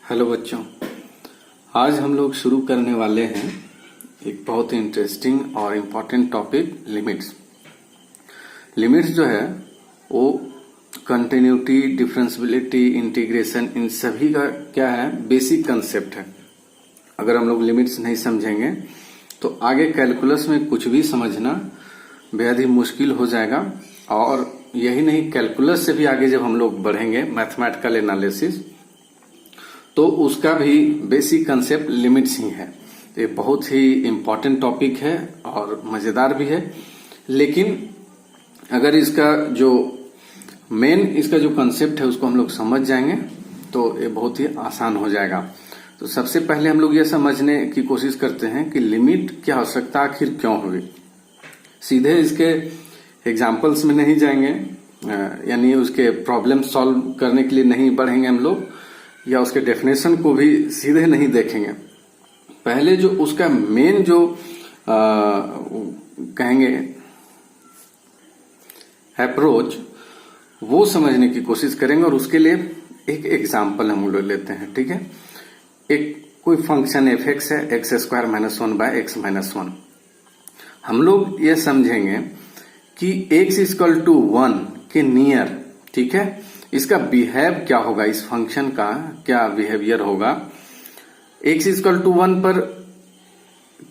Hello बच्चों, आज हम लोग शुरू करने वाले हैं एक बहुत ही इंटरेस्टिंग और इम्पोर्टेंट टॉपिक लिमिट्स। लिमिट्स जो है वो कंटिन्यूटी, डिफरेंशियबिलिटी, इंटीग्रेशन, इन सभी का क्या है, बेसिक कंसेप्ट है। अगर हम लोग लिमिट्स नहीं समझेंगे तो आगे कैलकुलस में कुछ भी समझना बेहद ही मुश्किल हो जाएगा। और यही नहीं, कैलकुलस से भी आगे जब हम लोग बढ़ेंगे मैथमेटिकल एनालिसिस, तो उसका भी बेसिक कंसेप्ट लिमिट्स ही है। ये बहुत ही इम्पोर्टेंट टॉपिक है और मजेदार भी है। लेकिन अगर इसका जो कंसेप्ट है उसको हम लोग समझ जाएंगे तो ये बहुत ही आसान हो जाएगा। तो सबसे पहले हम लोग ये समझने की कोशिश करते हैं कि लिमिट की आवश्यकता आखिर क्यों हुई। सीधे इसके एग्जाम्पल्स में नहीं जाएंगे, यानी उसके प्रॉब्लम सॉल्व करने के लिए नहीं बढ़ेंगे हम लोग, या उसके डेफिनेशन को भी सीधे नहीं देखेंगे। पहले जो उसका मेन जो कहेंगे अप्रोच, वो समझने की कोशिश करेंगे। और उसके लिए एक एग्जांपल हम लोग लेते हैं, ठीक है। एक कोई फंक्शन एफ एक्स है, x square minus 1 by x minus 1। हम लोग ये समझेंगे कि एक्स इक्वल टू 1 के नियर, ठीक है, इसका बिहेव क्या होगा, इस फंक्शन का क्या बिहेवियर होगा। एक्स इक्वल टू 1 पर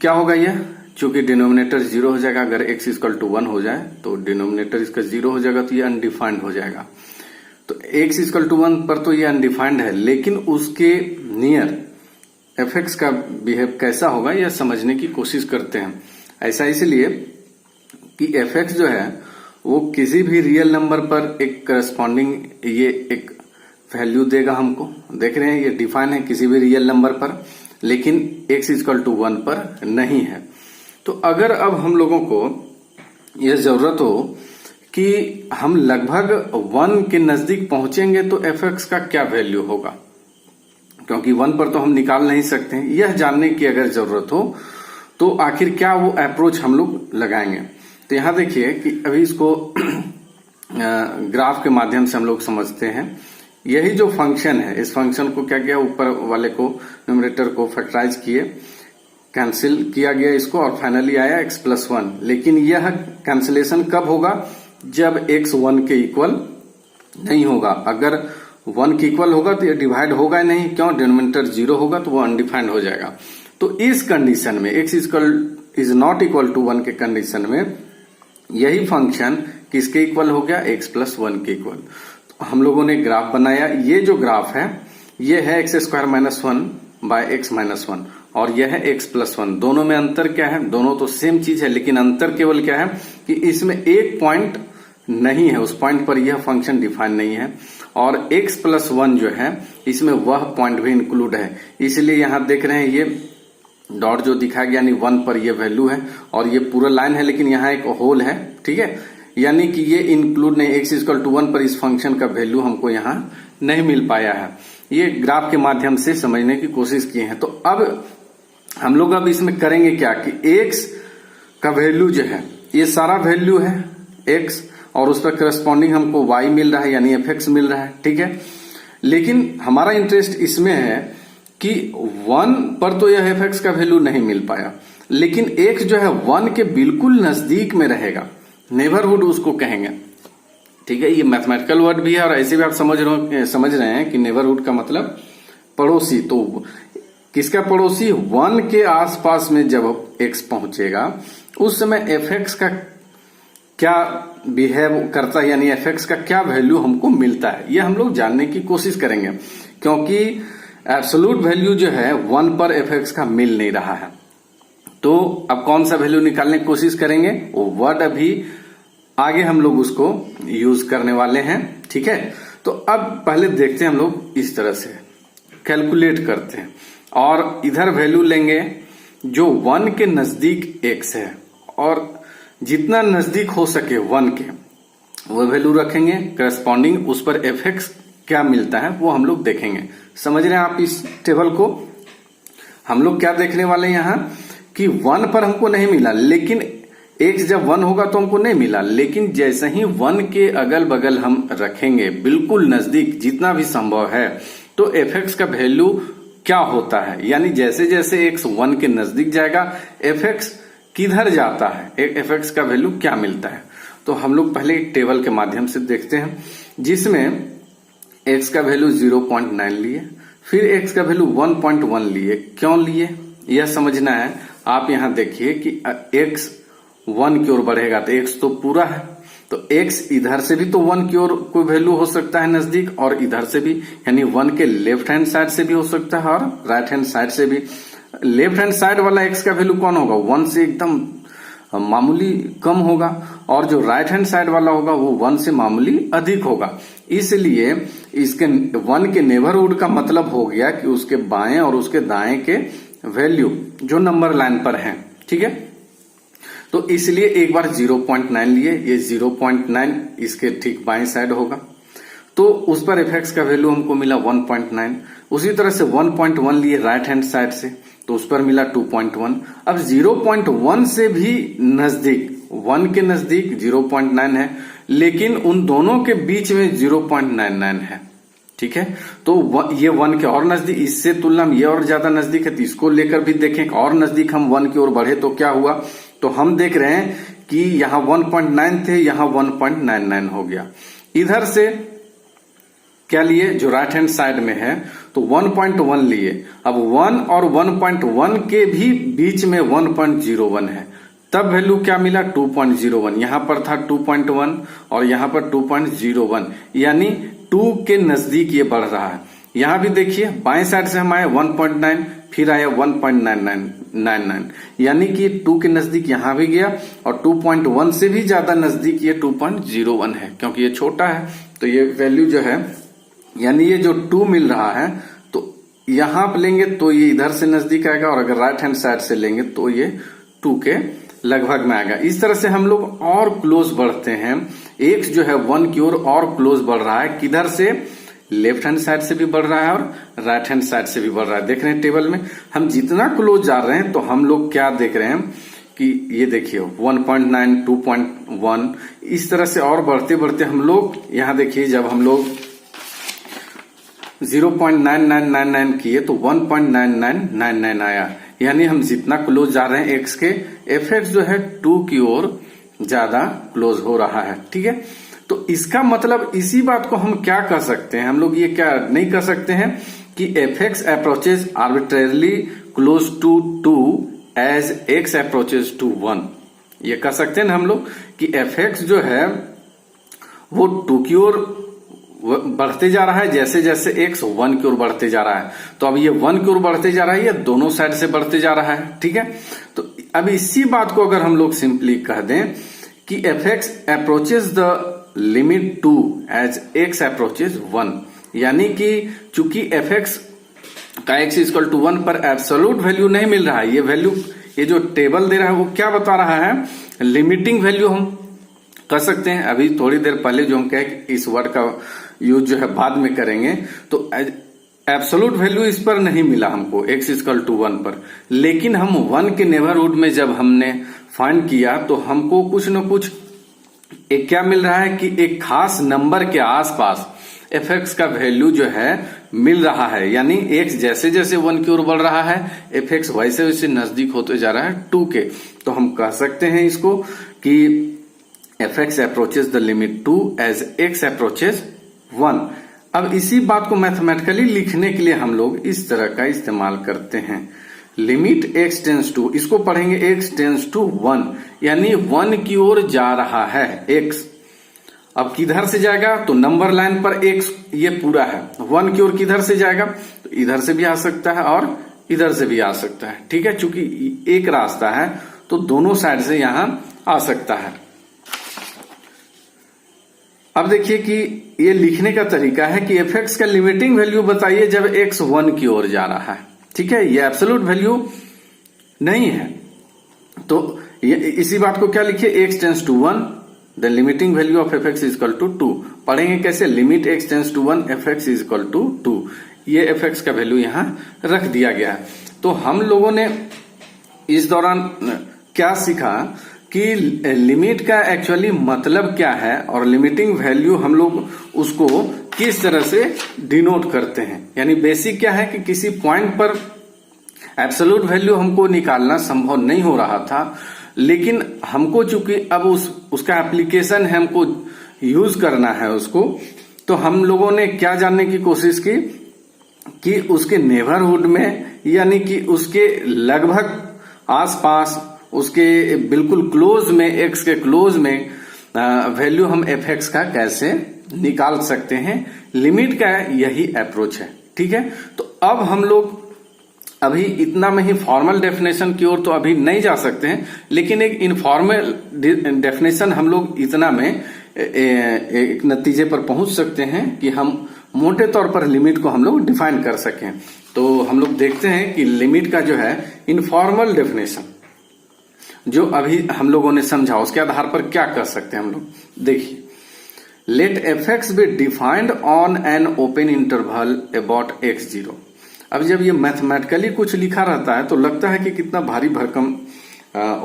क्या होगा यह, चूंकि डिनोमिनेटर 0 हो जाएगा। अगर एक्स इक्वल टू 1 हो जाए तो डिनोमिनेटर इसका 0 हो जाएगा, तो ये अनडिफाइंड हो जाएगा। तो एक्स इक्वल टू 1 पर तो ये अनडिफाइंड है, लेकिन उसके नियर एफ एक्स का बिहेव कैसा होगा यह समझने की कोशिश करते हैं। ऐसा इसलिए कि एफ एक्स जो है वो किसी भी रियल नंबर पर एक करस्पॉन्डिंग ये एक वैल्यू देगा हमको। देख रहे हैं ये डिफाइन है किसी भी रियल नंबर पर, लेकिन x इक्वल टू 1 पर नहीं है। तो अगर अब हम लोगों को यह जरूरत हो कि हम लगभग 1 के नजदीक पहुंचेंगे तो एफ एक्स का क्या वैल्यू होगा, क्योंकि 1 पर तो हम निकाल नहीं सकते। यह जानने की अगर जरूरत हो तो आखिर क्या वो अप्रोच हम लोग लगाएंगे। तो यहां देखिए कि अभी इसको ग्राफ के माध्यम से हम लोग समझते हैं। यही जो फंक्शन है, इस फंक्शन को क्या किया, ऊपर वाले को न्यूमरेटर को फैक्टराइज किए, कैंसिल किया गया इसको, और फाइनली आया x प्लस 1। लेकिन यह कैंसिलेशन कब होगा, जब x 1 के इक्वल नहीं होगा। अगर 1 के इक्वल होगा तो यह डिवाइड होगा नहीं, क्यों, डिनोमिनेटर 0 होगा तो वो अनडिफाइंड हो जाएगा। तो इस कंडीशन में x is not equal to 1 के कंडीशन में यही फंक्शन किसके इक्वल हो गया, x प्लस 1 के इक्वल। तो हम लोगों ने ग्राफ बनाया। ये जो ग्राफ है ये है x square minus 1 by x minus 1, और यह है x प्लस 1। दोनों में अंतर क्या है, दोनों तो सेम चीज है, लेकिन अंतर केवल क्या है कि इसमें एक पॉइंट नहीं है, उस पॉइंट पर यह फंक्शन डिफाइन नहीं है। और x प्लस 1 जो है इसमें वह पॉइंट भी इंक्लूड है, इसलिए यहां देख रहे हैं ये डॉट जो दिखा गया, यानी 1 पर ये वैल्यू है, और ये पूरा लाइन है, लेकिन यहाँ एक होल है, ठीक है, यानी कि ये इंक्लूड नहीं, x इक्वल टू 1 पर इस फंक्शन का वैल्यू हमको यहाँ नहीं मिल पाया है। ये ग्राफ के माध्यम से समझने की कोशिश किए हैं। तो अब हम लोग अब इसमें करेंगे क्या कि x का वैल्यू जो है, ये सारा वैल्यू है x, और उस पर करस्पॉन्डिंग हमको y मिल रहा है, यानी एफ एक्स मिल रहा है, ठीक है। लेकिन हमारा इंटरेस्ट इसमें है कि 1 पर तो यह एफ एक्स का वैल्यू नहीं मिल पाया, लेकिन x जो है 1 के बिल्कुल नजदीक में रहेगा, नेबरहुड उसको कहेंगे, ठीक है। ये मैथमेटिकल वर्ड भी है, और ऐसे भी आप समझ रहे हैं कि नेबरहुड का मतलब पड़ोसी। तो किसका पड़ोसी, 1 के आसपास में जब x पहुंचेगा उस समय एफ एक्स का क्या बिहेव करता है, यानी एफ एक्स का क्या वैल्यू हमको मिलता है, ये हम लोग जानने की कोशिश करेंगे। क्योंकि एब्सोल्यूट वैल्यू जो है 1 पर एफ एक्स का मिल नहीं रहा है। तो अब कौन सा वैल्यू निकालने की कोशिश करेंगे, वो वर्ड अभी आगे हम लोग उसको यूज करने वाले हैं, ठीक है। तो अब पहले देखते हैं हम लोग इस तरह से कैलकुलेट करते हैं, और इधर वैल्यू लेंगे जो 1 के नजदीक x है, और जितना नजदीक हो सके 1 के वो वैल्यू रखेंगे करस्पॉन्डिंग, उस पर एफ एक्स क्या मिलता है वो हम लोग देखेंगे। समझ रहे हैं आप इस टेबल को। हम लोग क्या देखने वाले हैं यहाँ कि 1 पर हमको नहीं मिला, लेकिन x जब 1 होगा तो हमको नहीं मिला, लेकिन जैसे ही 1 के अगल बगल हम रखेंगे बिल्कुल नजदीक जितना भी संभव है, तो एफ एक्स का वैल्यू क्या होता है, यानी जैसे जैसे एक्स 1 के नजदीक जाएगा एफ एक्स किधर जाता है, एफ एक्स का वैल्यू क्या मिलता है। तो हम लोग पहले एक टेबल के माध्यम से देखते हैं जिसमें एक्स का वैल्यू 0.9 लिए, फिर एक्स का वैल्यू 1.1 लिए। क्यों लिए यह समझना है। आप यहां देखिए कि एक्स 1 की ओर बढ़ेगा तो एक्स तो पूरा है, तो एक्स इधर से भी तो 1 की ओर कोई वैल्यू हो सकता है नजदीक, और इधर से भी, यानी 1 के लेफ्ट हैंड साइड से भी हो सकता है और राइट हैंड साइड से भी। लेफ्ट हैंड साइड वाला एक्स का वैल्यू कौन होगा, 1 से एकदम मामूली कम होगा, और जो राइट हैंड साइड वाला होगा वो 1 से मामूली अधिक होगा। इसलिए इसके 1 के नेबरहुड का मतलब हो गया कि उसके बाएं और उसके दाएं के वैल्यू जो नंबर लाइन पर हैं, ठीक है। तो इसलिए एक बार 0.9 लिए, ये 0.9 इसके ठीक बाएं साइड होगा, तो उस पर एफ एक्स का वैल्यू हमको मिला 1.9। उसी तरह से 1.1 लिए राइट हैंड साइड से, तो उस पर मिला 2.1। अब 0.1 से भी नजदीक, 1 के नजदीक 0.9 है, लेकिन उन दोनों के बीच में 0.99 है, ठीक है। तो ये 1 के और नजदीक, इससे तुलना में ये और ज्यादा नजदीक है, तो इसको लेकर भी देखें और नजदीक हम 1 की ओर बढ़े तो क्या हुआ। तो हम देख रहे हैं कि यहां 1.9 थे, यहां 1.99 हो गया। इधर से क्या लिए, जो राइट हैंड साइड में है, तो 1.1 लिए। अब 1 और 1.1 के भी बीच में 1.01 है, तब वैल्यू क्या मिला 2.01। यहां पर था 2.1 और यहां पर 2.01, यानी 2 के नजदीक ये बढ़ रहा है। यहां भी देखिए बाएं साइड से हम आए 1.9, फिर आया 1.99, यानी कि 2 के नजदीक यहां भी गया, और 2.1 से भी ज्यादा नजदीक ये 2.01 है, क्योंकि ये छोटा है। तो ये वैल्यू जो है, यानी ये जो 2 मिल रहा है, तो यहां पर लेंगे तो ये इधर से नजदीक आएगा, और अगर राइट हैंड साइड से लेंगे तो ये 2 के लगभग में आएगा। इस तरह से हम लोग और क्लोज बढ़ते हैं। एक्स जो है 1 की ओर और क्लोज बढ़ रहा है, किधर से, लेफ्ट हैंड साइड से भी बढ़ रहा है और राइट हैंड साइड से भी बढ़ रहा है। देख रहे हैं टेबल में, हम जितना क्लोज जा रहे हैं तो हम लोग क्या देख रहे हैं कि ये देखिए 1.9, 2.1, इस तरह से और बढ़ते बढ़ते हम लोग यहां देखिए, जब हम लोग 0.9999 किए तो 1.9999 आया, यानी हम जितना क्लोज जा रहे हैं एक्स के, एफ एक्स जो है 2 की ओर ज्यादा क्लोज हो रहा है, ठीक है। तो इसका मतलब इसी बात को हम क्या कह सकते हैं, हम लोग ये क्या नहीं कह सकते हैं कि F x approaches arbitrarily close to 2 as x approaches to 1। ये कह सकते हैं ना हम लोग कि एफ एक्स जो है वो 2 की ओर बढ़ते जा रहा है, जैसे जैसे एक्स 1 की ओर बढ़ते जा रहा है। तो अब ये 1 की ओर बढ़ते जा रहा है, ये दोनों साइड से बढ़ते जा रहा है, ठीक है। तो अब इसी बात को अगर हम लोग सिंपली कह दें कि F x approaches the limit 2 as x approaches 1, यानी कि चूंकि एफ एक्स का एक्स इक्वल टू 1 पर एब्सोल्यूट वैल्यू नहीं मिल रहा है, ये वैल्यू, ये जो टेबल दे रहा है वो क्या बता रहा है, लिमिटिंग वैल्यू हम कर सकते हैं। अभी थोड़ी देर पहले जो हम कहे कि इस वर्ड का यूज जो है बाद में करेंगे, तो एब्सोल्यूट वैल्यू इस पर नहीं मिला हमको एक्स इक्वल टू 1 पर, लेकिन हम 1 के नेबरहुड में जब हमने फाइंड किया तो हमको कुछ न कुछ एक क्या मिल रहा है कि एक खास नंबर के आसपास एफ एक्स का वैल्यू जो है मिल रहा है, यानी एक्स जैसे जैसे 1 की ओर बढ़ रहा है एफ एक्स वैसे वैसे नजदीक होते जा रहा है 2 के। तो हम कह सकते हैं इसको कि F x approaches the limit 2 as x approaches 1। अब इसी बात को मैथमेटिकली लिखने के लिए हम लोग इस तरह का इस्तेमाल करते हैं, लिमिट एक्स टेंस टू, इसको पढ़ेंगे एक्स टेंस टू 1, यानी 1 की ओर जा रहा है एक्स। अब किधर से जाएगा, तो नंबर लाइन पर एक्स ये पूरा है, 1 की ओर किधर से जाएगा, तो इधर से भी आ सकता है और इधर से भी आ सकता है, ठीक है। चूंकि एक रास्ता है तो दोनों साइड से यहां आ सकता है। अब देखिए कि ये लिखने का तरीका है कि एफ एक्स का लिमिटिंग वैल्यू बताइए जब एक्स 1 की ओर जा रहा है, ठीक है। ये एब्सोल्यूट वैल्यू नहीं है, तो इसी बात को क्या लिखिए, x tends to 1 the limiting value of f x is equal to 2। पढ़ेंगे कैसे, limit x tends to 1 f x is equal to 2, ये एफ एक्स का वैल्यू यहां रख दिया गया है। तो हम लोगों ने इस दौरान क्या सीखा कि लिमिट का एक्चुअली मतलब क्या है, और लिमिटिंग वैल्यू हम लोग उसको किस तरह से डिनोट करते हैं। यानी बेसिक क्या है कि किसी पॉइंट पर एब्सोल्यूट वैल्यू हमको निकालना संभव नहीं हो रहा था, लेकिन हमको चूंकि अब उसका एप्लीकेशन है, हमको यूज करना है उसको, तो हम लोगों ने क्या जानने की कोशिश की कि उसके नेबरहुड में, यानी कि उसके लगभग आसपास, उसके बिल्कुल क्लोज में, एक्स के क्लोज में वैल्यू हम एफ एक्स का कैसे निकाल सकते हैं। लिमिट का यही अप्रोच है, ठीक है। तो अब हम लोग अभी इतना में ही फॉर्मल डेफिनेशन की ओर तो अभी नहीं जा सकते हैं, लेकिन एक इनफॉर्मल डेफिनेशन हम लोग इतना में एक नतीजे पर पहुंच सकते हैं कि हम मोटे तौर पर लिमिट को हम लोग डिफाइन कर सकें। तो हम लोग देखते हैं कि लिमिट का जो है इनफॉर्मल डेफिनेशन जो अभी हम लोगों ने समझा, उसके आधार पर क्या कर सकते हैं हम लोग। देखिए, let f x be defined on an open interval about x zero. अब जब ये मैथमेटिकली कुछ लिखा रहता है तो लगता है कि कितना भारी भरकम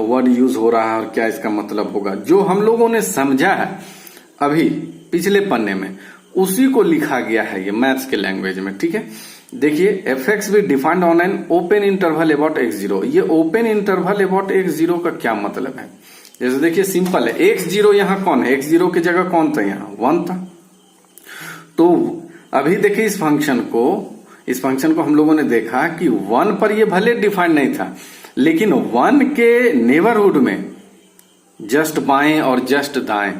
वर्ड यूज हो रहा है और क्या इसका मतलब होगा। जो हम लोगों ने समझा है अभी पिछले पन्ने में, उसी को लिखा गया है ये मैथ्स के लैंग्वेज में, ठीक है। देखिए, F x be defined on an open interval about x zero. ये open interval about x zero का क्या मतलब है? जैसे देखिए, सिंपल है, एक्स जीरो यहाँ कौन है? एक्स जीरो की जगह कौन था? यहाँ 1 था। तो अभी देखिए इस फंक्शन को हम लोगों ने देखा कि 1 पर ये भले डिफाइंड नहीं था, लेकिन 1 के नेबरहुड में जस्ट बाएं और जस्ट दाएं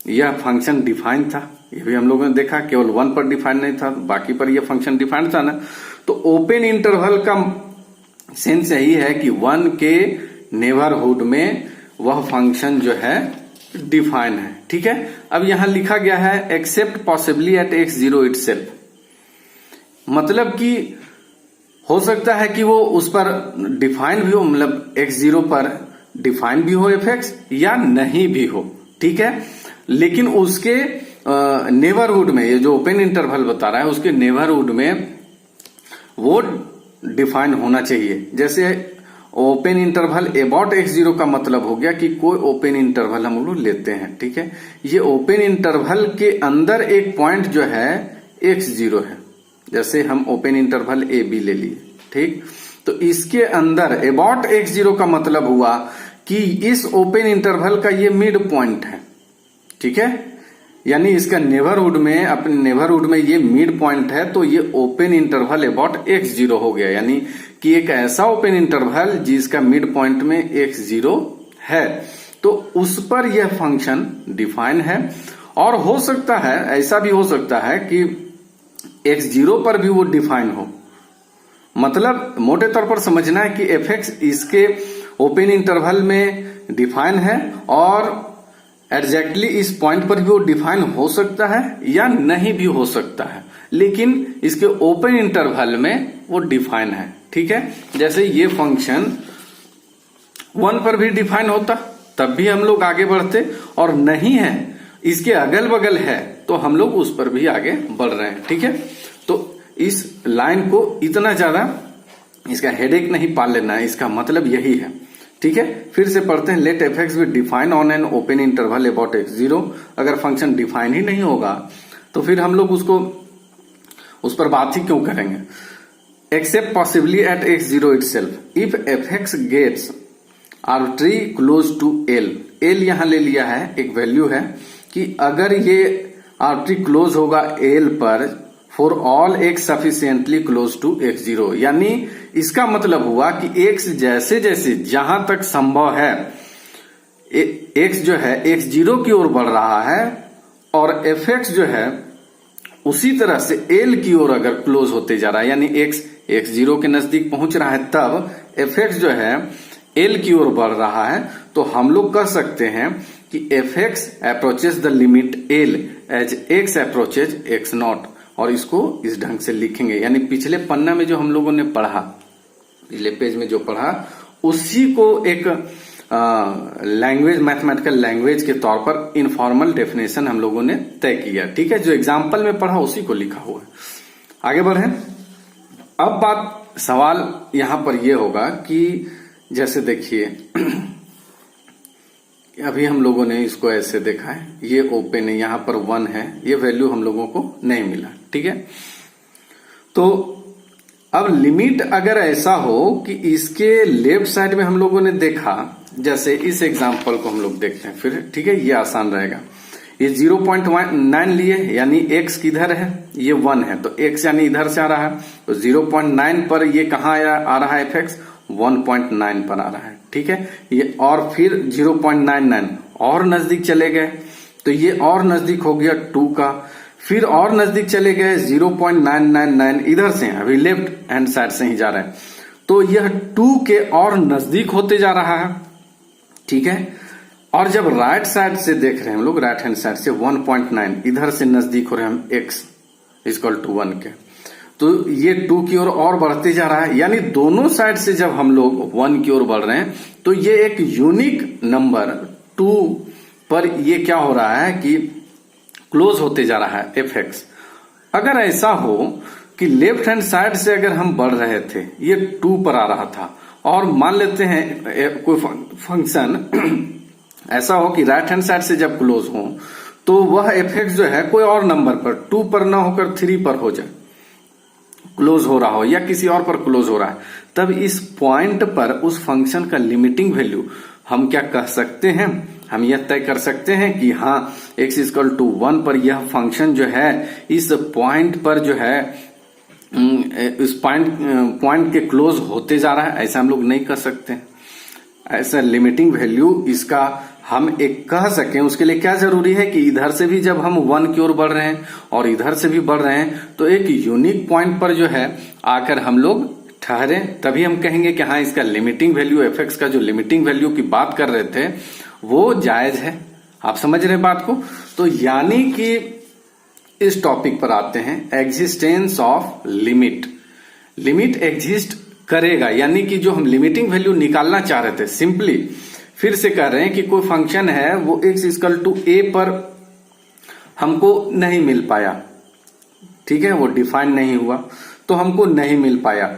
यह फंक्शन डिफाइंड था। ये भी हम लोगों ने देखा, केवल 1 पर डिफाइंड नहीं था, बाकी पर यह फंक्शन डिफाइंड था ना। तो ओपन इंटरवल का सेंस यही है कि 1 के नेबरहुड में वह फंक्शन जो है डिफाइन है, ठीक है। अब यहां लिखा गया है except possibly at x zero itself, मतलब कि हो सकता है कि वो उस पर डिफाइन भी हो, मतलब एक्स जीरो पर डिफाइन भी हो एफ एक्स, या नहीं भी हो, ठीक है। लेकिन उसके नेबरहुड में, ये जो ओपन इंटरवल बता रहा है, उसके नेबरहुड में वो डिफाइन होना चाहिए। जैसे open interval about x zero का मतलब हो गया कि कोई ओपन इंटरवल हम लोग लेते हैं, ठीक है। ये ओपन इंटरवल के अंदर एक पॉइंट जो है एक्स जीरो है, जैसे हम ओपन इंटरवल ए बी ले लिए, ठीक। तो इसके अंदर अबाउट एक्स जीरो का मतलब हुआ कि इस ओपन इंटरवल का ये मिड पॉइंट है, ठीक है। यानी इसका नेबरहुड में, अपने नेबरहुड में ये मिड पॉइंट है, तो ये open interval about x zero हो गया। यानी कि एक ऐसा ओपन इंटरवल जिसका मिड पॉइंट में एक्स जीरो है, तो उस पर यह फंक्शन डिफाइन है। और हो सकता है, ऐसा भी हो सकता है कि एक्स जीरो पर भी वो डिफाइन हो। मतलब मोटे तौर पर समझना है कि एफ एक्स इसके ओपन इंटरवल में डिफाइन है, और एग्जैक्टली इस पॉइंट पर भी वो डिफाइन हो सकता है या नहीं भी हो सकता है, लेकिन इसके ओपन इंटरवल में वो डिफाइन है, ठीक है। जैसे ये फंक्शन 1 पर भी डिफाइन होता तब भी हम लोग आगे बढ़ते, और नहीं है, इसके अगल बगल है, तो हम लोग उस पर भी आगे बढ़ रहे हैं, ठीक है। तो इस लाइन को इतना ज्यादा इसका हेडेक नहीं पाल लेना है, इसका मतलब यही है, ठीक है। फिर से पढ़ते हैं, let f x be define on an open interval about x zero. अगर फंक्शन डिफाइन ही नहीं होगा तो फिर हम लोग उस पर बात ही क्यों करेंगे। Except possibly at x zero itself if f x gets arbitrary close to L. L यहां ले लिया है, एक वैल्यू है कि अगर ये आर्बिट्री क्लोज होगा एल पर for all x sufficiently close to x zero. यानी इसका मतलब हुआ कि एक्स जैसे जैसे जहां तक संभव है एक्स जो है एक्स जीरो की ओर बढ़ रहा है, और एफ एक्स जो है उसी तरह से एल की ओर अगर क्लोज होते जा रहा है, यानी एक्स जीरो के नजदीक पहुंच रहा है, तब एफ एक्स जो है एल की ओर बढ़ रहा है, तो हम लोग कह सकते हैं कि F x approaches the limit L as x approaches x nought. और इसको इस ढंग से लिखेंगे, यानी पिछले पन्ना में जो हम लोगों ने पढ़ा, पिछले पेज में जो पढ़ा, उसी को एक लैंग्वेज, मैथमेटिकल लैंग्वेज के तौर पर इनफॉर्मल डेफिनेशन हम लोगों ने तय किया, ठीक है। जो एग्जाम्पल में पढ़ा उसी को लिखा हुआ है। आगे बढ़े। अब सवाल यहां पर यह होगा कि जैसे देखिए अभी हम लोगों ने इसको ऐसे देखा है, ये ओपन है, यहां पर 1 है, ये वैल्यू हम लोगों को नहीं मिला। ठीक है, तो अब लिमिट अगर ऐसा हो कि इसके लेफ्ट साइड में हम लोगों ने देखा, जैसे इस एग्जांपल को हम लोग देखते हैं फिर। ठीक है, ये आसान रहेगा। ये 0.9 लिए, यानी x किधर है, ये 1 है, तो x यानी इधर से आ रहा है, तो 0.9 पर ये कहाँ आ रहा है fx, 1.9 पर आ रहा है। ठीक है, ये और फिर 0.99 और नजदीक चले गए, तो ये और नजदीक हो गया 2 का, फिर और नजदीक चले गए 0.999 इधर से, अभी लेफ्ट हैंड साइड से ही जा रहे हैं, तो यह 2 के और नजदीक होते जा रहा है। ठीक है, और जब राइट साइड से देख रहे हैं हम लोग, राइट हैंड साइड से 1.9 इधर से नजदीक हो रहे हैं हम x इक्वल टू 1 के, तो ये 2 की ओर और बढ़ते जा रहा है, यानी दोनों साइड से जब हम लोग 1 की ओर बढ़ रहे हैं, तो ये एक यूनिक नंबर 2 पर ये क्या हो रहा है कि क्लोज होते जा रहा है fx। अगर ऐसा हो कि लेफ्ट हैंड साइड से अगर हम बढ़ रहे थे, ये 2 पर आ रहा था, और मान लेते हैं कोई फंक्शन ऐसा हो कि राइट हैंड साइड से जब क्लोज हो, तो वह fx जो है कोई और नंबर पर 2 पर ना होकर 3 पर हो जाए, क्लोज हो रहा हो, या किसी और पर क्लोज हो रहा है, तब इस पॉइंट पर उस फंक्शन का लिमिटिंग वैल्यू हम क्या कह सकते हैं, हम यह तय कर सकते हैं कि हाँ x इक्वल टू 1 पर यह फंक्शन जो है इस पॉइंट पर जो है इस पॉइंट के क्लोज होते जा रहा है। ऐसा हम लोग नहीं कर सकते। ऐसा लिमिटिंग वैल्यू इसका हम एक कह सकें, उसके लिए क्या जरूरी है कि इधर से भी जब हम 1 की ओर बढ़ रहे हैं और इधर से भी बढ़ रहे हैं, तो एक यूनिक पॉइंट पर जो है आकर हम लोग ठहरे, तभी हम कहेंगे कि हाँ इसका लिमिटिंग वैल्यू fx का जो लिमिटिंग वैल्यू की बात कर रहे थे वो जायज है। आप समझ रहे बात को? तो यानी कि इस टॉपिक पर आते हैं, existence of limit. Limit exist करेगा, यानी कि जो हम लिमिटिंग वैल्यू निकालना चाह रहे थे, सिंपली फिर से कह रहे हैं कि कोई फंक्शन है वो x इक्वल टू a पर हमको नहीं मिल पाया। ठीक है, वो डिफाइन नहीं हुआ तो हमको नहीं मिल पाया,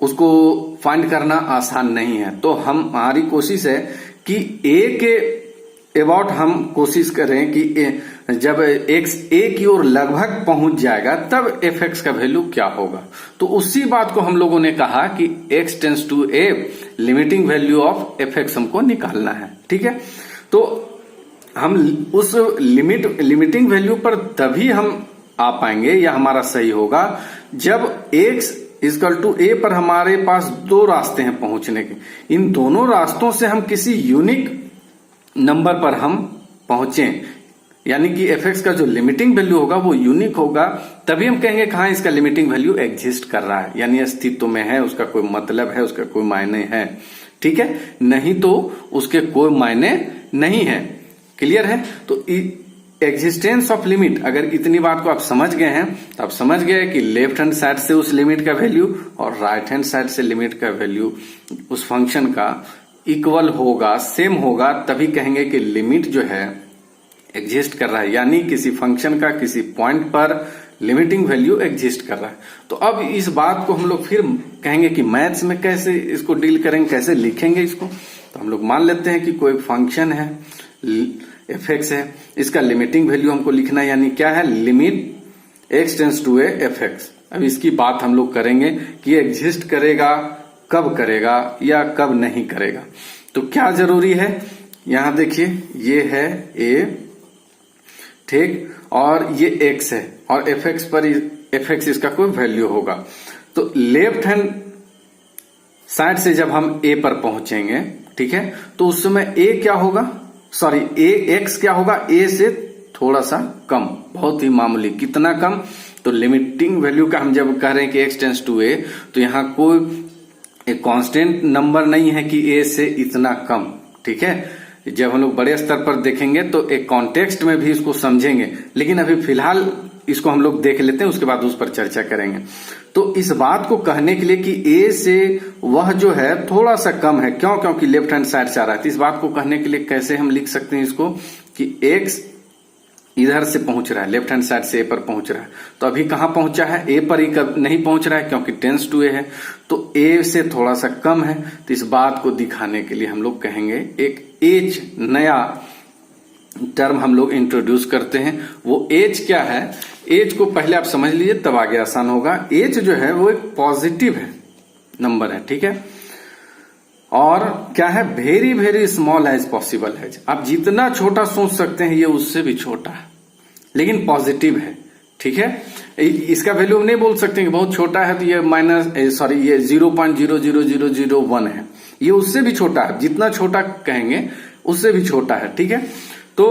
उसको फाइंड करना आसान नहीं है। तो हमारी कोशिश है कि a के अबाउट हम कोशिश करें कि जब x a की ओर लगभग पहुंच जाएगा तब fx का वैल्यू क्या होगा। तो उसी बात को हम लोगों ने कहा कि x tends to a limiting value of fx हमको निकालना है। ठीक है, तो हम उस लिमिटिंग वैल्यू पर तभी हम आ पाएंगे या हमारा सही होगा जब x इक्वल टू a पर हमारे पास दो रास्ते हैं पहुंचने के, इन दोनों रास्तों से हम किसी यूनिक नंबर पर हम पहुंचे, यानी कि fx का जो लिमिटिंग वैल्यू होगा वो यूनिक होगा, तभी हम कहेंगे कहाँ इसका लिमिटिंग वैल्यू एग्जिस्ट कर रहा है, यानी अस्तित्व में है, उसका कोई मतलब है, उसका कोई मायने है। ठीक है, नहीं तो उसके कोई मायने नहीं है। क्लियर है? तो एग्जिस्टेंस ऑफ लिमिट, अगर इतनी बात को आप समझ गए हैं तो आप समझ गए कि लेफ्ट हैंड साइड से उस लिमिट का वैल्यू और राइट हैंड साइड से लिमिट का वैल्यू उस फंक्शन का इक्वल होगा, सेम होगा, तभी कहेंगे कि लिमिट जो है एग्जिस्ट कर रहा है, यानी किसी फंक्शन का किसी पॉइंट पर लिमिटिंग वैल्यू एग्जिस्ट कर रहा है। तो अब इस बात को हम लोग फिर कहेंगे कि मैथ्स में कैसे इसको डील करेंगे, कैसे लिखेंगे इसको। तो हम लोग मान लेते हैं कि कोई फंक्शन है fx है, इसका लिमिटिंग वैल्यू हमको लिखना है, यानी क्या है, limit x tends to a fx। अब इसकी बात हम लोग करेंगे कि एग्जिस्ट करेगा, कब करेगा या कब नहीं करेगा। तो क्या जरूरी है, यहां देखिए ये है a, ठीक, और ये x है और fx पर fx इसका कोई वैल्यू होगा। तो लेफ्ट हैंड साइड से जब हम a पर पहुंचेंगे, ठीक है, तो उस समय a क्या होगा, सॉरी x क्या होगा, a से थोड़ा सा कम, बहुत ही मामूली। कितना कम, तो लिमिटिंग वैल्यू का हम जब कह रहे हैं कि x टेंस टू a, तो यहां कोई एक कांस्टेंट नंबर नहीं है कि a से इतना कम। ठीक है, जब हम लोग बड़े स्तर पर देखेंगे तो एक कॉन्टेक्स्ट में भी इसको समझेंगे, लेकिन अभी फिलहाल इसको हम लोग देख लेते हैं, उसके बाद उस पर चर्चा करेंगे। तो इस बात को कहने के लिए कि a से वह जो है थोड़ा सा कम है, क्यों, क्योंकि लेफ्ट हैंड साइड से आ रहा है, तो इस बात को कहने के लिए कैसे हम लिख सकते हैं इसको कि x इधर से पहुंच रहा है, लेफ्ट हैंड साइड से ए पर पहुंच रहा है। तो अभी कहां पहुंचा है, ए पर ही नहीं पहुंच रहा है क्योंकि टेंस टू ए है, तो ए से थोड़ा सा कम है। तो इस बात को दिखाने के लिए हम लोग कहेंगे एक एज नया टर्म हम लोग इंट्रोड्यूस करते हैं। वो एज क्या है, एज को पहले आप समझ लीजिए तब आगे आसान होगा। एज जो है वो एक पॉजिटिव है, नंबर है, ठीक है। और क्या है, very very small as possible है। आप जितना छोटा सोच सकते हैं ये उससे भी छोटा है, लेकिन पॉजिटिव है, ठीक है। इसका वैल्यू हम नहीं बोल सकते कि बहुत छोटा है तो ये ये 0.00001 है, ये उससे भी छोटा है। जितना छोटा कहेंगे उससे भी छोटा है, ठीक है। तो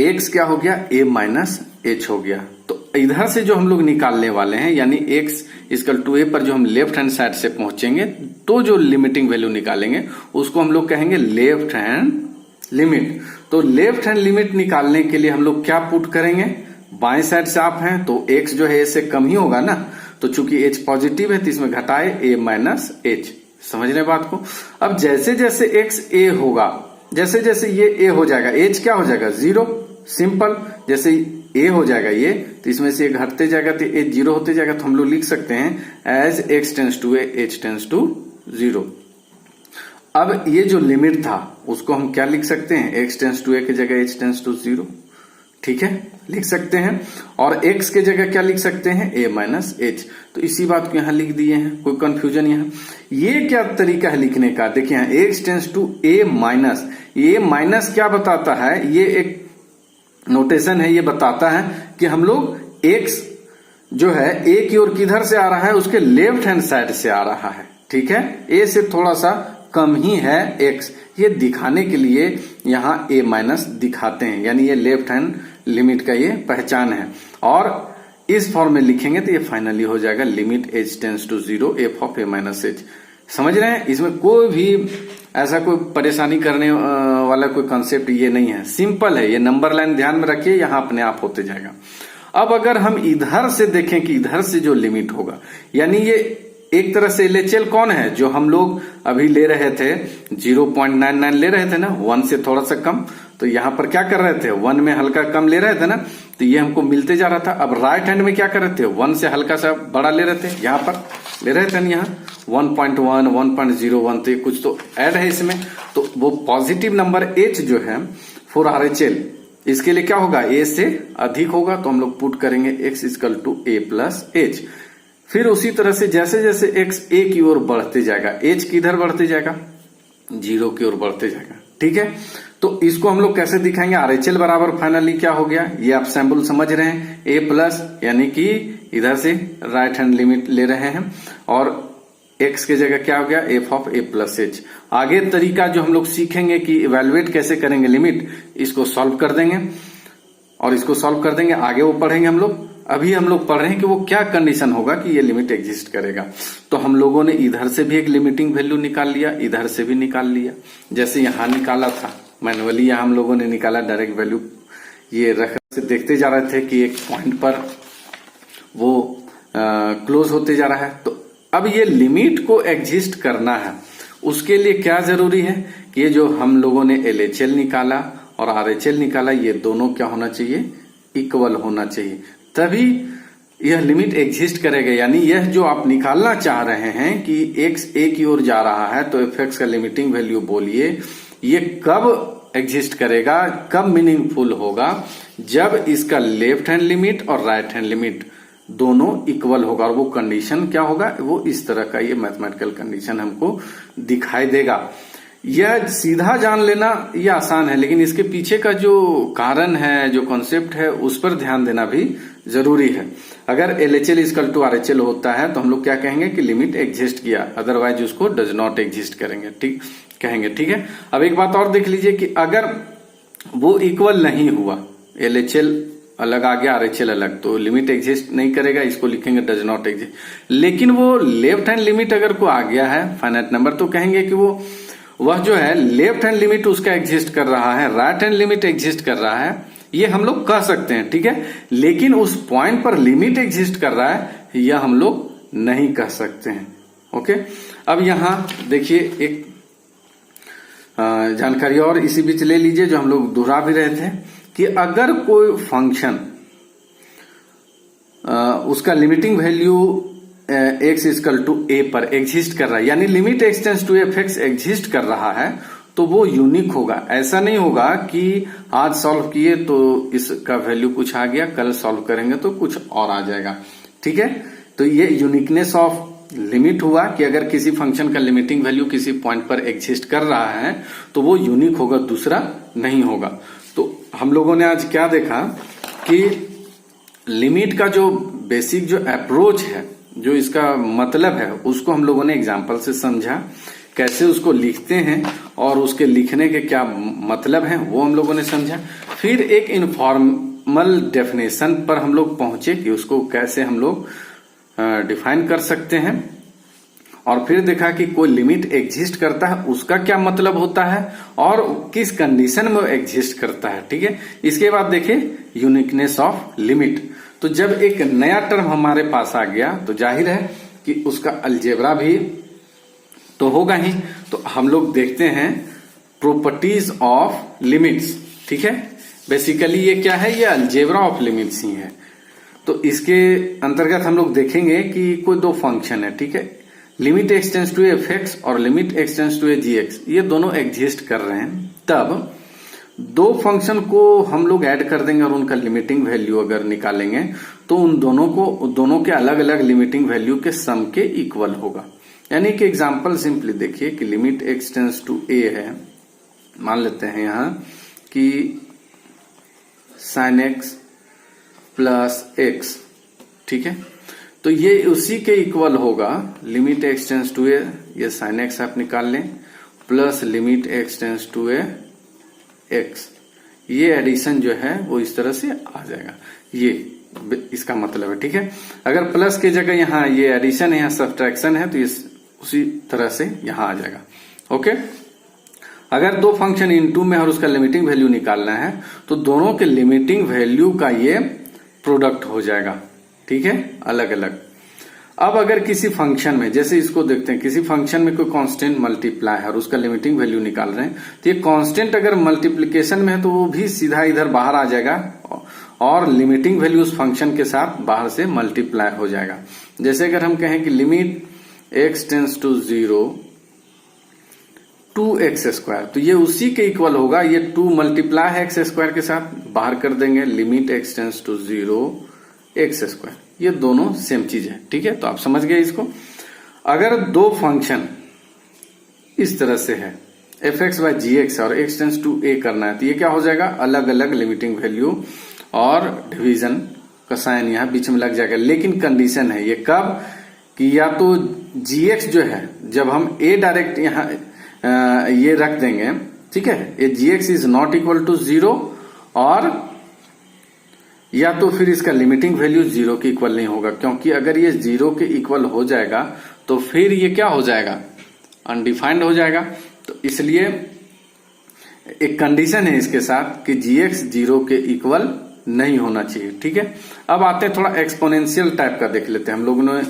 x क्या हो गया, a माइनस एच हो गया। तो इधर से जो हम लोग निकालने वाले हैं यानी x इक्वल टू a पर जो हम लेफ्ट हैंड साइड से पहुंचेंगे तो जो लिमिटिंग वैल्यू निकालेंगे उसको हम लोग कहेंगे लेफ्ट हैंड लिमिट। तो लेफ्ट हैंड लिमिट निकालने के लिए हम लोग क्या पुट करेंगे, बाएं साइड से आप हैं तो x जो है a से कम ही होगा ना, तो चूंकि h पॉजिटिव है तो इसमें घटाए a माइनस एच। समझ रहे बात को। अब जैसे जैसे x a होगा, जैसे जैसे ये a हो जाएगा, एज क्या हो जाएगा 0, सिंपल। जैसे a हो जाएगा ये, तो इसमें से ये घटते जाएगा तो एज 0 होते जाएगा। तो हम लोग लिख सकते हैं as x tends to a h tends to 0। अब ये जो लिमिट था उसको हम क्या लिख सकते हैं, x टेंस टू a की जगह h टेंस टू 0, ठीक है, लिख सकते हैं। और x के जगह क्या लिख सकते हैं, a माइनस एच। तो इसी बात को यहां लिख दिए हैं, कोई कंफ्यूजन यहाँ। ये क्या तरीका है लिखने का, देखिए यहाँ x tends to a minus, ये माइनस क्या बताता है, ये एक नोटेशन है, ये बताता है कि हम लोग x जो है a की ओर किधर से आ रहा है, उसके लेफ्ट हैंड साइड से आ रहा है, ठीक है। a से थोड़ा सा कम ही है x, ये दिखाने के लिए यहां a माइनस दिखाते हैं, यानी ये लेफ्ट हैंड लिमिट का ये पहचान है। और इस फॉर्म में लिखेंगे तो ये फाइनली हो जाएगा limit h tends to 0 f of a minus h. समझ रहे हैं, इसमें कोई भी ऐसा कोई परेशानी करने वाला कोई कंसेप्ट ये नहीं है, सिंपल है। ये नंबर लाइन ध्यान में रखिए, यहां अपने आप होते जाएगा। अब अगर हम इधर से देखें कि इधर से जो लिमिट होगा, यानी ये एक तरह से LHL कौन है, जो हम लोग अभी ले रहे थे 0.99 ले रहे थे ना, 1 से थोड़ा सा कम। तो यहां पर क्या कर रहे थे, 1 में हल्का कम ले रहे थे ना, तो ये हमको मिलते जा रहा था। अब राइट हैंड में क्या कर रहे थे, 1 से हल्का सा बड़ा ले रहे थे, यहां पर ले रहे थे ना, यहाँ 1.1 1.01, तो ये कुछ तो ऐड है इसमें। तो वो पॉजिटिव नंबर h जो है फॉर RHL, इसके लिए क्या होगा, a से अधिक होगा। तो हम लोग पुट करेंगे x equal to a plus h. फिर उसी तरह से जैसे जैसे x a की ओर बढ़ते जाएगा, h किधर बढ़ते जाएगा, 0 की ओर बढ़ते जाएगा, ठीक है। तो इसको हम लोग कैसे दिखाएंगे, RHL बराबर फाइनली क्या हो गया, ये आप सैंपल समझ रहे हैं, a प्लस यानी कि इधर से राइट हैंड लिमिट ले रहे हैं, और x के जगह क्या हो गया, f of a plus H. आगे तरीका जो हम लोग सीखेंगे कि इवेलुएट कैसे करेंगे लिमिट, इसको सॉल्व कर देंगे और इसको सॉल्व कर देंगे, आगे वो पढ़ेंगे हम लोग। अभी हम लोग पढ़ रहे हैं कि वो क्या कंडीशन होगा कि ये लिमिट एग्जिस्ट करेगा। तो हम लोगों ने इधर से भी एक लिमिटिंग वैल्यू निकाल लिया, इधर से भी निकाल लिया, जैसे यहां निकाला था मैनुअली, यहां हम लोगों ने निकाला डायरेक्ट वैल्यू। ये रख से देखते जा रहे थे कि एक पॉइंट पर वो क्लोज होते जा रहा है। तो अब ये लिमिट को एग्जिस्ट करना है, उसके लिए क्या जरूरी है कि ये जो हम लोगों ने LHL निकाला और RHL निकाला, ये दोनों क्या होना चाहिए, इक्वल होना चाहिए, तभी यह लिमिट एग्जिस्ट करेगा। यानी यह जो आप निकालना चाह रहे हैं कि x a की ओर जा रहा है, तो f(x) का लिमिटिंग वैल्यू बोलिए, ये कब एग्जिस्ट करेगा, कब मीनिंगफुल होगा, जब इसका लेफ्ट हैंड लिमिट और राइट हैंड लिमिट दोनों इक्वल होगा। और वो कंडीशन क्या होगा, वो इस तरह का ये मैथमेटिकल कंडीशन हमको दिखाई देगा। यह सीधा जान लेना ये आसान है, लेकिन इसके पीछे का जो कारण है, जो कॉन्सेप्ट है, उस पर ध्यान देना भी जरूरी है। अगर LHL इक्वल टू RHL होता है तो हम लोग क्या कहेंगे कि लिमिट एग्जिस्ट किया, अदरवाइज उसको डज नॉट एग्जिस्ट करेंगे, ठीक कहेंगे, ठीक है। अब एक बात और देख लीजिए कि अगर वो इक्वल नहीं हुआ, LHL अलग आ गया, RHL अलग, तो लिमिट एग्जिस्ट नहीं करेगा, इसको लिखेंगे डज नॉट एग्जिस्ट। लेकिन वो लेफ्ट हैंड लिमिट अगर को आ गया है फाइनाइट नंबर, तो कहेंगे कि वह जो है लेफ्ट हैंड लिमिट उसका एग्जिस्ट कर रहा है, राइट हैंड लिमिट एग्जिस्ट कर रहा है, ये हम लोग कह सकते हैं, ठीक है। लेकिन उस पॉइंट पर लिमिट एग्जिस्ट कर रहा है, यह हम लोग नहीं कह सकते हैं, ओके। अब यहां देखिए एक जानकारी और इसी बीच ले लीजिए, जो हम लोग दोहरा भी रहे थे कि अगर कोई फंक्शन उसका limiting value x equal to a पर एग्जिस्ट कर रहा है, यानी limit x tends to f x exist कर रहा है, तो वो यूनिक होगा। ऐसा नहीं होगा कि आज सॉल्व किए तो इसका वैल्यू कुछ आ गया, कल सॉल्व करेंगे तो कुछ और आ जाएगा। ठीक है, तो ये यूनिकनेस ऑफ लिमिट हुआ कि अगर किसी फंक्शन का लिमिटिंग वैल्यू किसी पॉइंट पर एग्जिस्ट कर रहा है तो वो यूनिक होगा, दूसरा नहीं होगा। तो हम लोगों ने आज क्या देखा कि लिमिट का जो बेसिक जो अप्रोच है, जो इसका मतलब है, उसको हम लोगों ने एग्जाम्पल से समझा, कैसे उसको लिखते हैं और उसके लिखने के क्या मतलब है वो हम लोगों ने समझा। फिर एक इनफॉर्मल डेफिनेशन पर हम लोग पहुंचे कि उसको कैसे हम लोग डिफाइन कर सकते हैं, और फिर देखा कि कोई लिमिट एग्जिस्ट करता है उसका क्या मतलब होता है और किस कंडीशन में एग्जिस्ट करता है। ठीक है, इसके बाद देखे यूनिकनेस ऑफ लिमिट। तो जब एक नया टर्म हमारे पास आ गया तो जाहिर है कि उसका अलजेब्रा भी तो होगा ही। तो हम लोग देखते हैं प्रॉपर्टीज ऑफ लिमिट्स। ठीक है, बेसिकली ये क्या है, ये अलजेब्रा ऑफ लिमिट्स ही है। तो इसके अंतर्गत हम लोग देखेंगे कि कोई दो फंक्शन है, ठीक है, limit x tends to F X और limit x tends to A G X, ये दोनों एग्जिस्ट कर रहे हैं। तब दो फंक्शन को हम लोग ऐड कर देंगे और उनका लिमिटिंग वैल्यू अगर निकालेंगे तो उन दोनों के अलग अलग लिमिटिंग वैल्यू के सम के इक्वल होगा। यानी कि एग्जांपल सिंपली देखिए कि limit x tends to a है, मान लेते हैं यहां कि साइन एक्स प्लस एक्स। ठीक है, तो ये उसी के इक्वल होगा limit x tends to a, ये साइन एक्स आप निकाल लें, plus limit x tends to a x. ये एडिशन जो है वो इस तरह से आ जाएगा, ये इसका मतलब है। ठीक है, अगर प्लस की जगह यहाँ ये एडिशन है, यहाँ सब्ट्रैक्शन है, तो ये उसी तरह से यहां आ जाएगा। ओके, अगर दो फंक्शन इनटू में और उसका लिमिटिंग वैल्यू निकालना है तो दोनों के लिमिटिंग वैल्यू का ये प्रोडक्ट हो जाएगा। ठीक है, अलग अलग। अब अगर किसी फंक्शन में, जैसे इसको देखते हैं, किसी फंक्शन में कोई कांस्टेंट मल्टीप्लाई है और उसका लिमिटिंग वैल्यू निकाल रहे हैं, तो ये कांस्टेंट अगर मल्टीप्लीकेशन में है तो वो भी सीधा इधर बाहर आ जाएगा और लिमिटिंग वैल्यू उस फंक्शन के साथ बाहर से मल्टीप्लाई हो जाएगा। जैसे अगर हम कहें कि limit x tends to 0 2x square, तो ये उसी के इक्वल होगा, ये 2 मल्टीप्लाई है x स्क्वायर के साथ, बाहर कर देंगे limit x tends to 0 x square, ये दोनों सेम चीज है। ठीक है, तो आप समझ गए इसको। अगर दो फंक्शन इस तरह से है एफ एक्स बाय जी एक्स और x टेंस टू a करना है, तो ये क्या हो जाएगा, अलग अलग लिमिटिंग वैल्यू और डिवीजन का साइन यहां बीच में लग जाएगा। लेकिन कंडीशन है, ये कब, कि या तो gx जो है, जब हम a डायरेक्ट यहां ये रख देंगे, ठीक है, ये gx is not equal to 0, और या तो फिर इसका लिमिटिंग वैल्यू 0 के इक्वल नहीं होगा, क्योंकि अगर ये 0 के इक्वल हो जाएगा तो फिर ये क्या हो जाएगा, अनडिफाइंड हो जाएगा। तो इसलिए एक कंडीशन है इसके साथ कि gx 0 के इक्वल नहीं होना चाहिए। ठीक है, अब आते हैं थोड़ा एक्सपोनेंशियल टाइप का देख लेते हैं। हम लोगों ने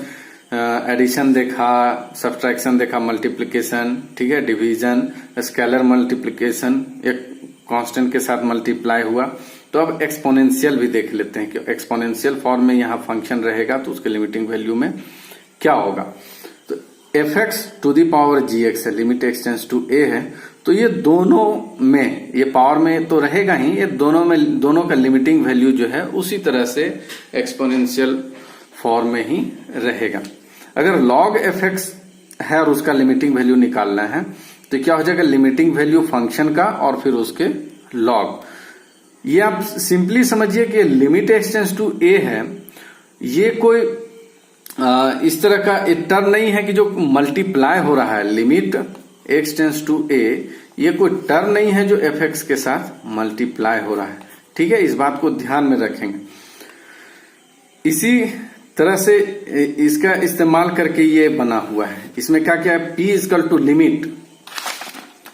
एडिशन देखा, सब्ट्रैक्शन देखा, मल्टीप्लिकेशन, ठीक है, डिवीजन, स्केलर मल्टीप्लिकेशन, एक कांस्टेंट के साथ मल्टीप्लाई हुआ। तो अब एक्सपोनेंशियल भी देख लेते हैं कि एक्सपोनेंशियल फॉर्म में यहाँ फंक्शन रहेगा तो उसके लिमिटिंग वैल्यू में क्या होगा। तो f x to the power g x है, limit x tends to a है, तो ये दोनों में, ये पावर में तो रहेगा ही, ये दोनों का लिमिटिंग वैल्यू जो है उसी तरह से एक्सपोनेंशियल फॉर्म में ही रहेगा। अगर log एफ एक्स है और उसका लिमिटिंग वैल्यू निकालना है तो क्या हो जाएगा, लिमिटिंग वैल्यू फंक्शन का और फिर उसके log। ये आप सिंपली समझिए कि limit x tends to a है, ये कोई इस तरह का एक टर्म नहीं है कि जो मल्टीप्लाई हो रहा है। Limit x tends to a ये कोई टर्म नहीं है जो एफ एक्स के साथ मल्टीप्लाई हो रहा है। ठीक है, इस बात को ध्यान में रखेंगे। इसी तरह से इसका इस्तेमाल करके ये बना हुआ है। इसमें क्या क्या है, p equal to limit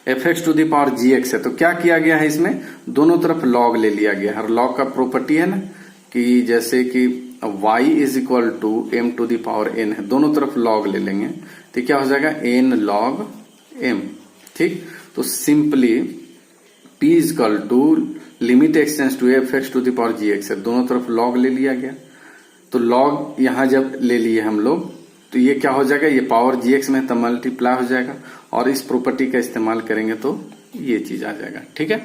f x to the power g x है, तो क्या किया गया है, इसमें दोनों तरफ log ले लिया गया है। और log का प्रॉपर्टी है ना कि जैसे कि y is equal to m to the power n है, दोनों तरफ log ले लेंगे तो क्या हो जाएगा, n log m। ठीक, तो simply p equal to limit x tends to F x to the power g x है, दोनों तरफ लॉग ले लिया गया। तो लॉग यहां जब ले लिए हम लोग तो ये क्या हो जाएगा, ये पावर जी एक्स में तब मल्टीप्लाई हो जाएगा और इस प्रॉपर्टी का इस्तेमाल करेंगे तो ये चीज आ जाएगा। ठीक है,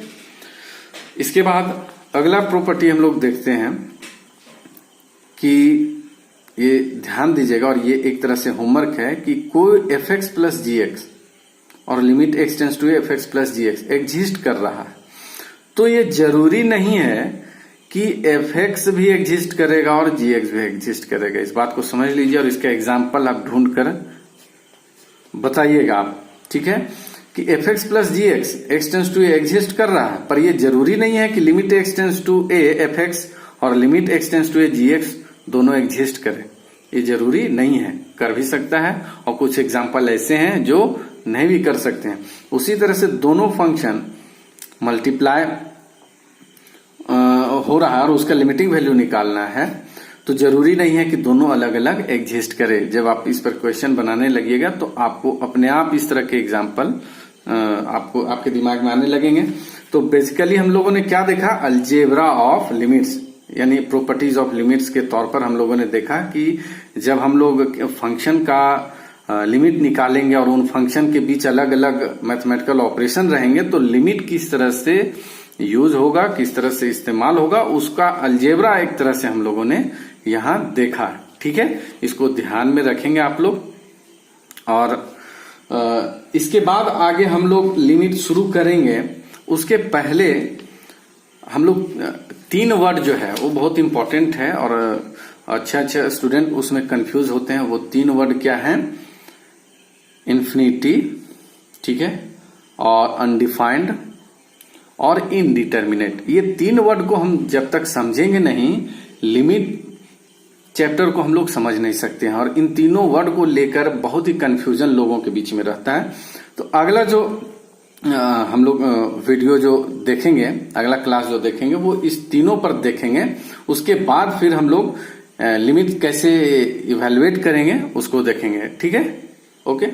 इसके बाद अगला प्रॉपर्टी हम लोग देखते हैं कि ये ध्यान दीजिएगा और ये एक तरह से होमवर्क है कि कोई एफ एक्स प्लस जी एक्स और limit x tends to F x plus ji x exist कर रहा है, तो ये जरूरी नहीं है कि एफ एक्स भी एग्जिस्ट करेगा और जी एक्स भी एग्जिस्ट करेगा। इस बात को समझ लीजिए और इसका एग्जाम्पल आप ढूंढ कर बताइएगा आप। ठीक है, कि F x plus ji X X tends to A exist कर रहा है, पर यह जरूरी नहीं है कि limit x tends to A F X और limit x tends to A G X दोनों एग्जिस्ट करें। ये जरूरी नहीं है, कर भी सकता है और कुछ एग्जाम्पल ऐसे हैं जो नहीं भी कर सकते हैं। उसी तरह से दोनों फंक्शन मल्टीप्लाई हो रहा है और उसका लिमिटिंग वैल्यू निकालना है, तो जरूरी नहीं है कि दोनों अलग अलग एग्जिस्ट करे। जब आप इस पर क्वेश्चन बनाने लगिएगा तो आपको अपने आप इस तरह के एग्जाम्पल आपको आपके दिमाग में आने लगेंगे। तो बेसिकली हम लोगों ने क्या देखा, अलजेब्रा ऑफ लिमिट्स यानी प्रॉपर्टीज ऑफ लिमिट्स के तौर पर हम लोगों ने देखा कि जब हम लोग फंक्शन का लिमिट निकालेंगे और उन फंक्शन के बीच अलग अलग मैथमेटिकल ऑपरेशन रहेंगे तो लिमिट किस तरह से यूज होगा, किस तरह से इस्तेमाल होगा, उसका अलजेब्रा एक तरह से हम लोगों ने यहां देखा। ठीक है, इसको ध्यान में रखेंगे आप लोग। और इसके बाद आगे हम लोग लिमिट शुरू करेंगे, उसके पहले हम लोग 3 वर्ड जो है वो बहुत इंपॉर्टेंट है और अच्छा स्टूडेंट उसमें कंफ्यूज होते हैं। वो 3 वर्ड क्या है, इन्फिनिटी, ठीक है, और अनडिफाइंड और इनडिटर्मिनेट। ये 3 वर्ड को हम जब तक समझेंगे नहीं, लिमिट चैप्टर को हम लोग समझ नहीं सकते हैं और इन तीनों वर्ड को लेकर बहुत ही कंफ्यूजन लोगों के बीच में रहता है। तो अगला जो हम लोग वीडियो जो देखेंगे, अगला क्लास जो देखेंगे वो इस तीनों पर देखेंगे। उसके बाद फिर हम लोग लिमिट कैसे इवैल्यूएट करेंगे उसको देखेंगे। ठीक है, ओके।